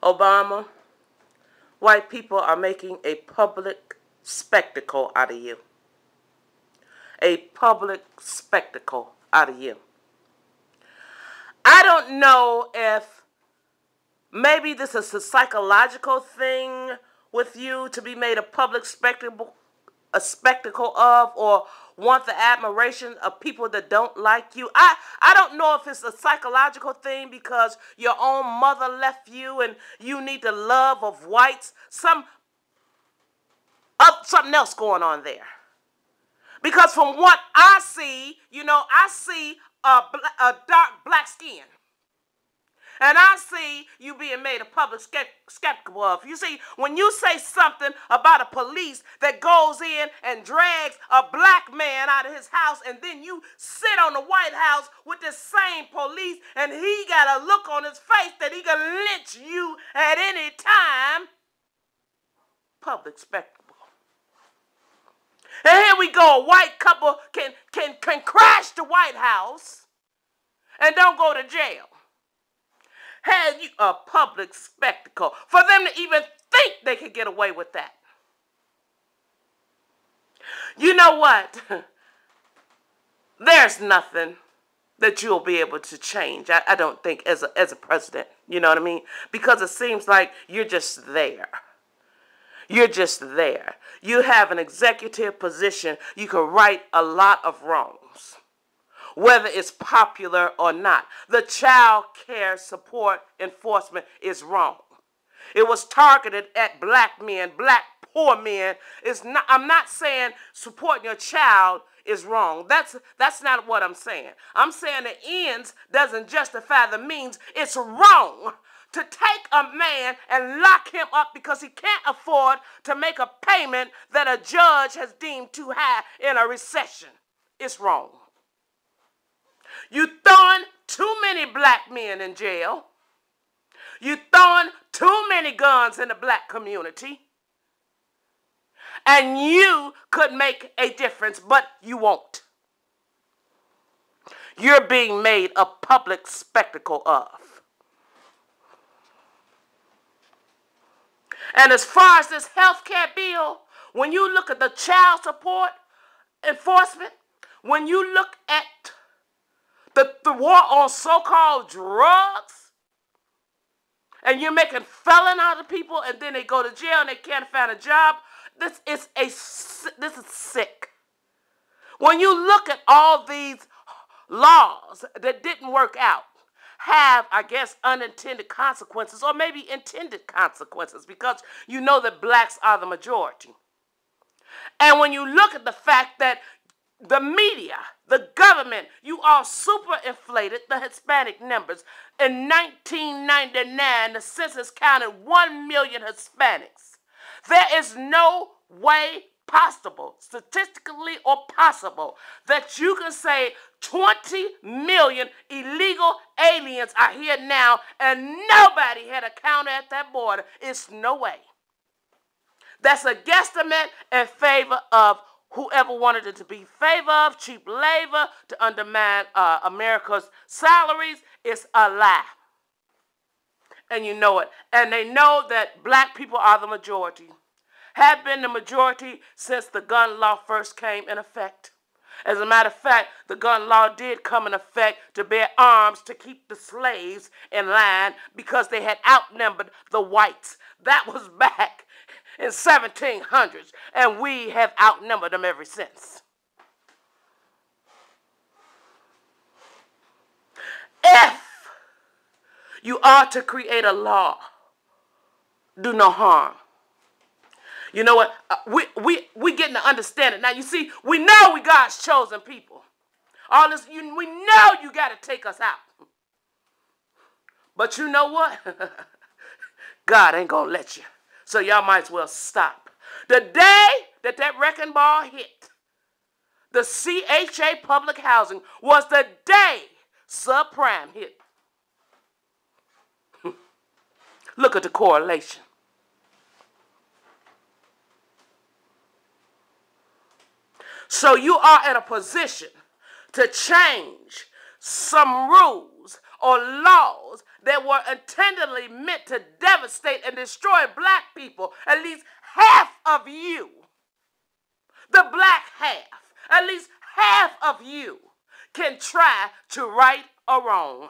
Obama, white people are making a public spectacle out of you. A public spectacle out of you. I don't know if maybe this is a psychological thing with you to be made a public spectacle of, or want the admiration of people that don't like you. I don't know if it's a psychological thing because your own mother left you and you need the love of whites. Something else going on there. Because from what I see, I see a dark black skin. And I see you being made a public skeptical of. You see, when you say something about a police that goes in and drags a black man out of his house, and then you sit on the White House with this same police, and he got a look on his face that he can lynch you at any time, public spectacle. And here we go, a white couple can crash the White House and don't go to jail. Had you a public spectacle for them to even think they could get away with that. You know what? There's nothing that you'll be able to change. I don't think as a president, you know what I mean? Because it seems like you're just there. You're just there. You have an executive position. You can right a lot of wrongs, whether it's popular or not. The child care support enforcement is wrong. It was targeted at black men, black poor men. I'm not saying supporting your child is wrong. That's not what I'm saying. I'm saying the ends doesn't justify the means. It's wrong to take a man and lock him up because he can't afford to make a payment that a judge has deemed too high in a recession. It's wrong. You throwing too many black men in jail. You throwing too many guns in the black community. And you could make a difference, but you won't. You're being made a public spectacle of. And as far as this health care bill, when you look at the child support enforcement, when you look at the war on so-called drugs, and you're making felon out of people, and then they go to jail and they can't find a job, this is sick. When you look at all these laws that didn't work out, have, I guess, unintended consequences, or maybe intended consequences, because you know that blacks are the majority. And when you look at the fact that the media, the government, you all super inflated the Hispanic numbers. In 1999, the census counted 1 million Hispanics. There is no way possible, statistically or possible, that you can say 20 million illegal aliens are here now and nobody had a counter at that border. It's no way. That's a guesstimate in favor of whoever wanted it to be favor of, cheap labor, to undermine America's salaries. It's a lie. And you know it. And they know that black people are the majority. Have been the majority since the gun law first came in effect. As a matter of fact, the gun law did come in effect to bear arms to keep the slaves in line because they had outnumbered the whites. That was back in 1700s, and we have outnumbered them ever since. If you are to create a law, do no harm. You know what? We getting to understand it. Now, you see, we know we God's chosen people. All this, we know you got to take us out. But you know what? God ain't going to let you. So y'all might as well stop. The day that wrecking ball hit, the CHA public housing was the day subprime hit. Look at the correlation. So you are in a position to change some rules or laws that were intentionally meant to devastate and destroy black people, at least half of you, the black half, at least half of you can try to right or wrong.